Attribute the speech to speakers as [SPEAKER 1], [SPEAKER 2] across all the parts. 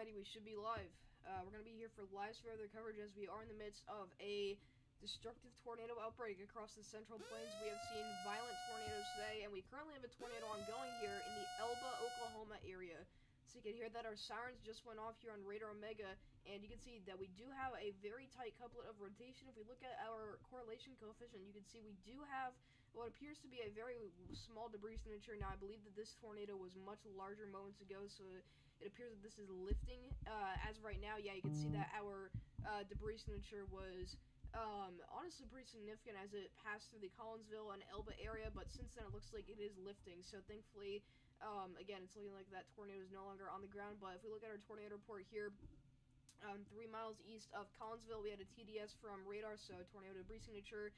[SPEAKER 1] Alrighty, we should be live. We're going to be here for live further coverage as we are in the midst of a destructive tornado outbreak across the Central Plains. We have seen violent tornadoes today, and we currently have a tornado ongoing here in the Elba, Oklahoma area. So you can hear that our sirens just went off here on Radar Omega, and you can see that we do have a very tight couplet of rotation. If we look at our correlation coefficient, you can see we do have what appears to be a very small debris signature. Now, I believe that this tornado was much larger moments ago, so it appears that this is lifting. As of right now, yeah, you can see that our debris signature was honestly pretty significant as it passed through the Collinsville and Elba area, but since then it looks like it is lifting, so thankfully, again, it's looking like that tornado is no longer on the ground. But if we look at our tornado report here, 3 miles east of Collinsville, we had a TDS from radar, so tornado debris signature.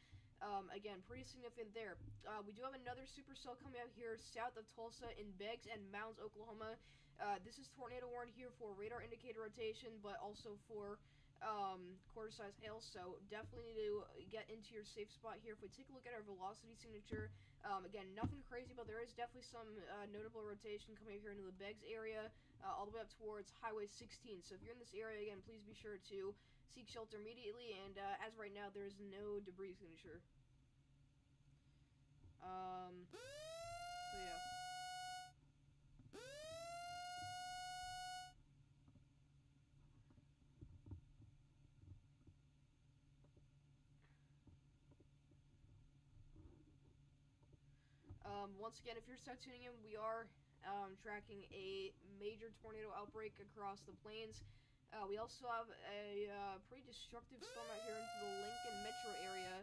[SPEAKER 1] Again, pretty significant there. We do have another supercell coming out here south of Tulsa in Beggs and Mounds, Oklahoma. This is tornado warned here for radar indicator rotation, but also for quarter-size hail, so definitely need to get into your safe spot here. If we take a look at our velocity signature, again, nothing crazy, but there is definitely some notable rotation coming here into the Beggs area, all the way up towards Highway 16. So if you're in this area, again, please be sure to seek shelter immediately, and as of right now, there is no debris signature. So yeah. Once again, if you're just tuning in, we are tracking a major tornado outbreak across the plains. We also have a pretty destructive storm out here into the Lincoln metro area.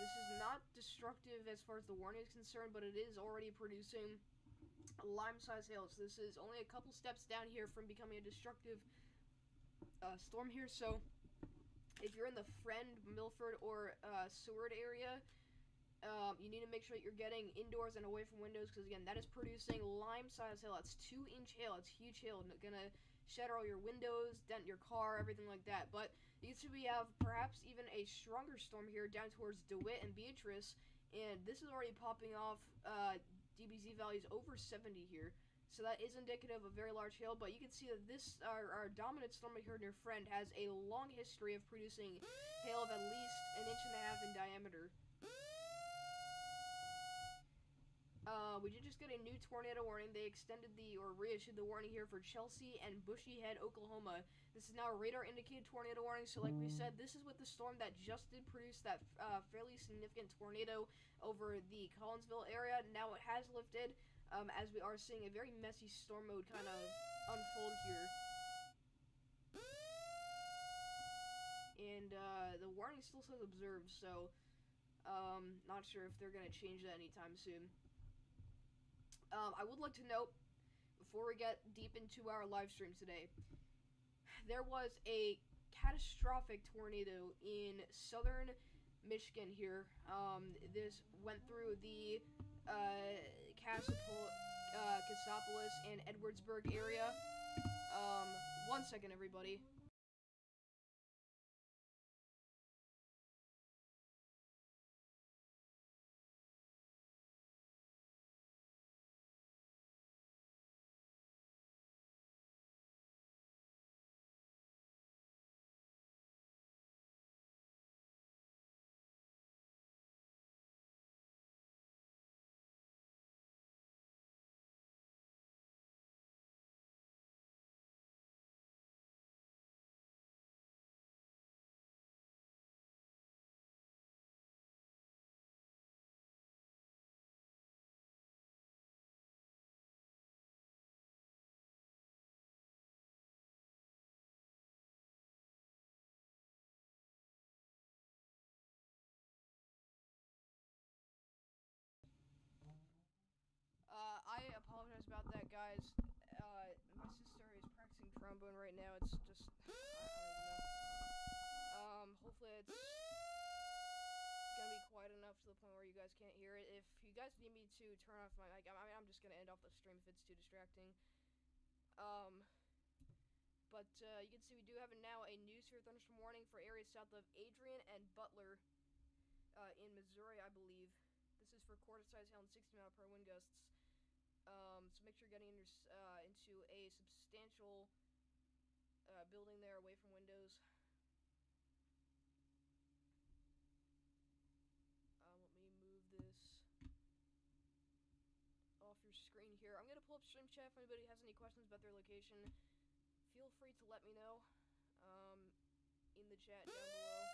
[SPEAKER 1] This is not destructive as far as the warning is concerned, but it is already producing lime-sized hail. So this is only a couple steps down here from becoming a destructive storm here. So if you're in the Friend, Milford, or Seward area, you need to make sure that you're getting indoors and away from windows, because again, that is producing lime-sized hail. That's 2-inch hail. It's huge hail. Gonna shatter all your windows, dent your car, everything like that. But you can see we have perhaps even a stronger storm here down towards DeWitt and Beatrice, and this is already popping off DBZ values over 70 here. So that is indicative of very large hail, but you can see that this, our dominant storm here near Friend, has a long history of producing hail of at least 1.5 inches in diameter. We did just get a new tornado warning. They extended or reissued the warning here for Chelsea and Bushy Head, Oklahoma. This is now a radar indicated tornado warning. So like we said, this is with the storm that just did produce that fairly significant tornado over the Collinsville area. Now it has lifted, as we are seeing a very messy storm mode kind of unfold here. And the warning still says observed, so not sure if they're going to change that anytime soon. I would like to note, before we get deep into our live stream today, there was a catastrophic tornado in southern Michigan here. This went through the Cassopolis and Edwardsburg area. 1 second, everybody. I apologize about that, guys. My sister is practicing trombone right now. It's just, I don't even know. Hopefully it's gonna be quiet enough to the point where you guys can't hear it. If you guys need me to turn off my mic, I'm just gonna end off the stream if it's too distracting. But you can see we do have now a new severe thunderstorm warning for areas south of Adrian and Butler in Missouri, I believe. This is for quarter-size hail and 60 mile per wind gusts. So make sure you're getting into to a substantial building there away from windows. Let me move this off your screen here. I'm going to pull up Stream Chat. If anybody has any questions about their location, feel free to let me know in the chat down below.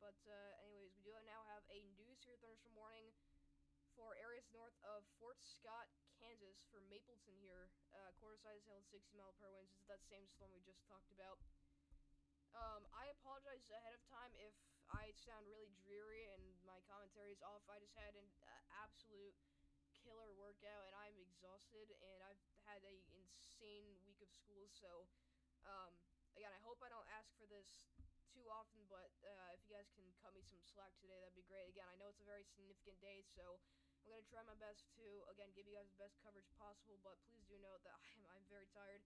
[SPEAKER 1] But anyways, we do now have a news here at Thunderstorm Warning for areas north of Fort Scott, Kansas, for Mapleton here. Quarter-size hail and 60-mile-per-hour winds. This is that same storm we just talked about. I apologize ahead of time if I sound really dreary and my commentary is off. I just had an absolute killer workout and I'm exhausted, and I've had an insane week of school. So, again, I hope I don't ask for this too often, but if you guys can cut me some slack today, that'd be great. Again, I know it's a very significant day, so I'm going to try my best to, again, give you guys the best coverage possible, but please do note that I'm very tired.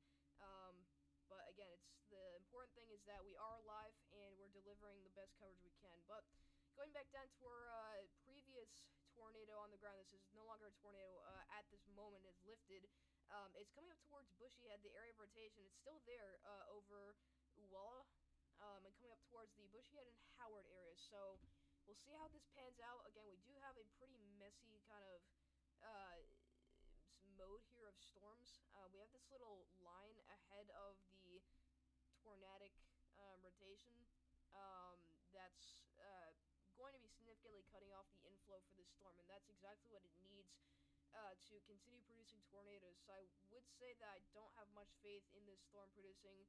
[SPEAKER 1] But again, the important thing is that we are alive and we're delivering the best coverage we can. But going back down to our previous tornado on the ground, this is no longer a tornado at this moment. It's lifted. It's coming up towards Bushy Head, the area of rotation. It's still there over Uwalla, and coming up towards the Bushy Head and Howard areas. So we'll see how this pans out. Again, we do have a pretty messy kind of mode here of storms. We have this little line ahead of the tornadic rotation that's going to be significantly cutting off the inflow for this storm, and that's exactly what it needs to continue producing tornadoes. So I would say that I don't have much faith in this storm producing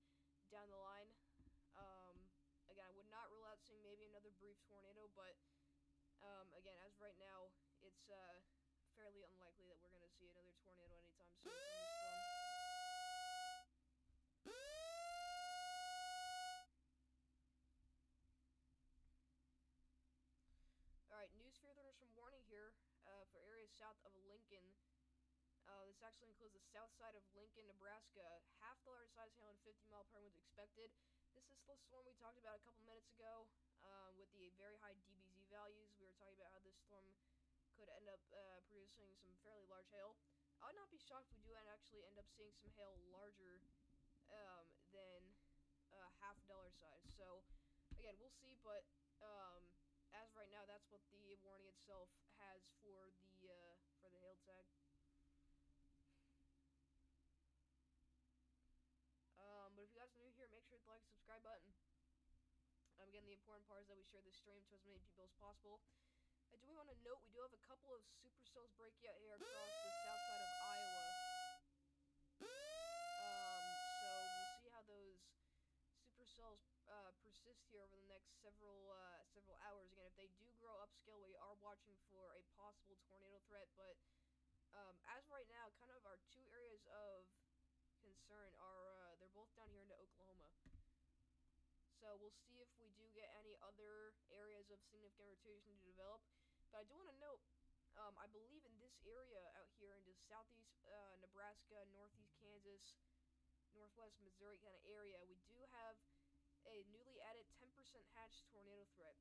[SPEAKER 1] down the line. Again, I would not rule out seeing maybe another brief tornado, but again, as of right now, it's fairly unlikely that we're going to see another tornado anytime soon from this storm. Alright, news for Thunderstorm Warning here for areas south of Lincoln. This actually includes the south side of Lincoln, Nebraska. $0.5 size hail and 50-mile-per-hour winds expected. This is the storm we talked about a couple minutes ago with the very high DBZ values. We were talking about how this storm could end up producing some fairly large hail. I would not be shocked if we do actually end up seeing some hail larger than $0.5 size. So, again, we'll see, but as of right now, that's what the warning itself has for the hail tag. But if you guys are new here, make sure to like and subscribe button. Again, the important part is that we share this stream to as many people as possible. I do want to note we do have a couple of supercells breaking out here across the south side of Iowa. So we'll see how those supercells persist here over the next several hours. Again, if they do grow upscale, we are watching for a possible tornado threat. But as of right now, kind of our two areas of concern are they're both down here into Oklahoma. So we'll see if we do get any other areas of significant rotation to develop. But I do want to note, I believe in this area out here into southeast Nebraska, northeast Kansas, northwest Missouri kind of area, we do have a newly added 10% hatch tornado threat.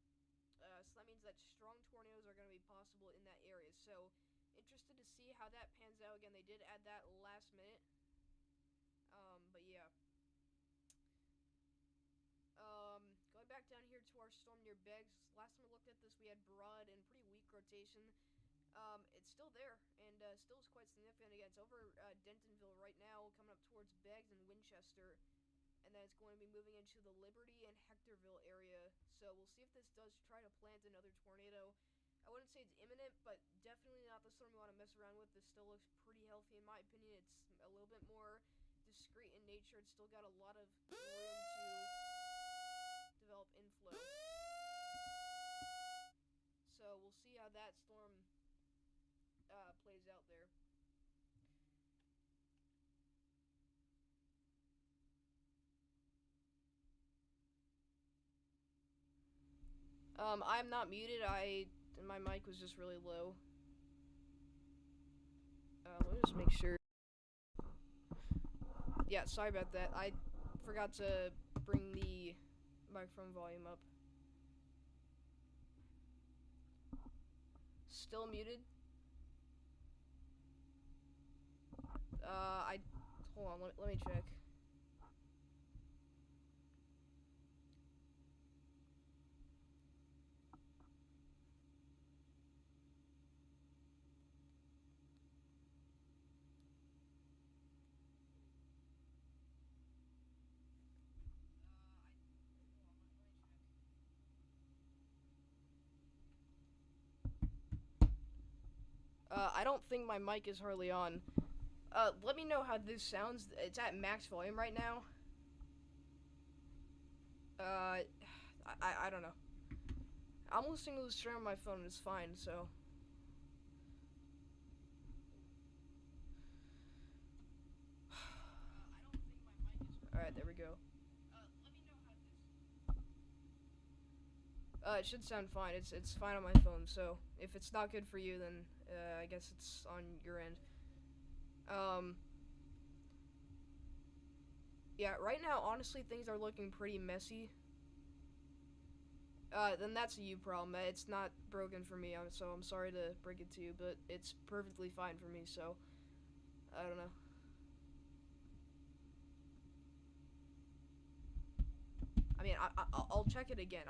[SPEAKER 1] So that means that strong tornadoes are going to be possible in that area. So interested to see how that pans out. Again, they did add that last minute. But yeah. Going back down here to our storm near Beggs. Last time we looked at this, we had broad and pretty weak rotation. It's still there, and still is quite significant. Again, it's over Dentonville right now, coming up towards Beggs and Winchester. And then it's going to be moving into the Liberty and Hectorville area. So we'll see if this does try to plant another tornado. I wouldn't say it's imminent, but definitely not the storm we want to mess around with. This still looks pretty healthy in my opinion. It's a little bit more discreet in nature. It's still got a lot of room to develop inflow. So we'll see how that storm plays out there. I'm not muted. My mic was just really low. Let me just make sure. Yeah, sorry about that. I forgot to bring the microphone volume up. Still muted? Hold on, let me check. I don't think my mic is hardly on. Let me know how this sounds. It's at max volume right now. I don't know. I'm listening to the stream on my phone and it's fine, so. Alright, there we go. It should sound fine. It's fine on my phone, so if it's not good for you, then I guess it's on your end. Yeah, right now, honestly, things are looking pretty messy. Then that's a you problem. It's not broken for me, so I'm sorry to break it to you, but it's perfectly fine for me, so I don't know. I mean, I'll check it again.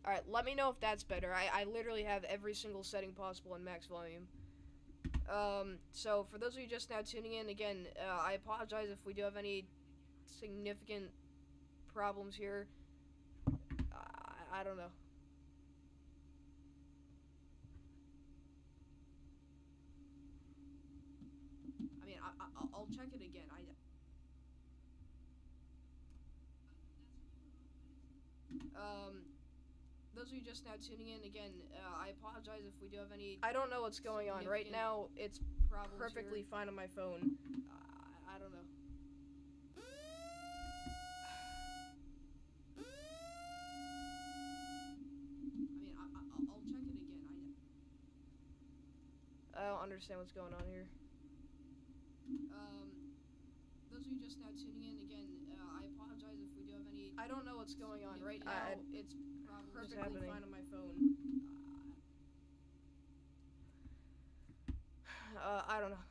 [SPEAKER 1] Alright, let me know if that's better. I literally have every single setting possible in max volume. So for those of you just now tuning in, again, I apologize if we do have any significant problems here. I don't know. I mean, I'll check it again. Those of you just now tuning in, again, I apologize if we do have any. I don't know what's going on right now. It's perfectly here. Fine on my phone. I don't know. I mean, I'll check it again. I don't understand what's going on here. Those of you just now tuning in, again, I apologize if we do have any. I don't know what's going on right now. It's perfectly fine on my phone. I don't know.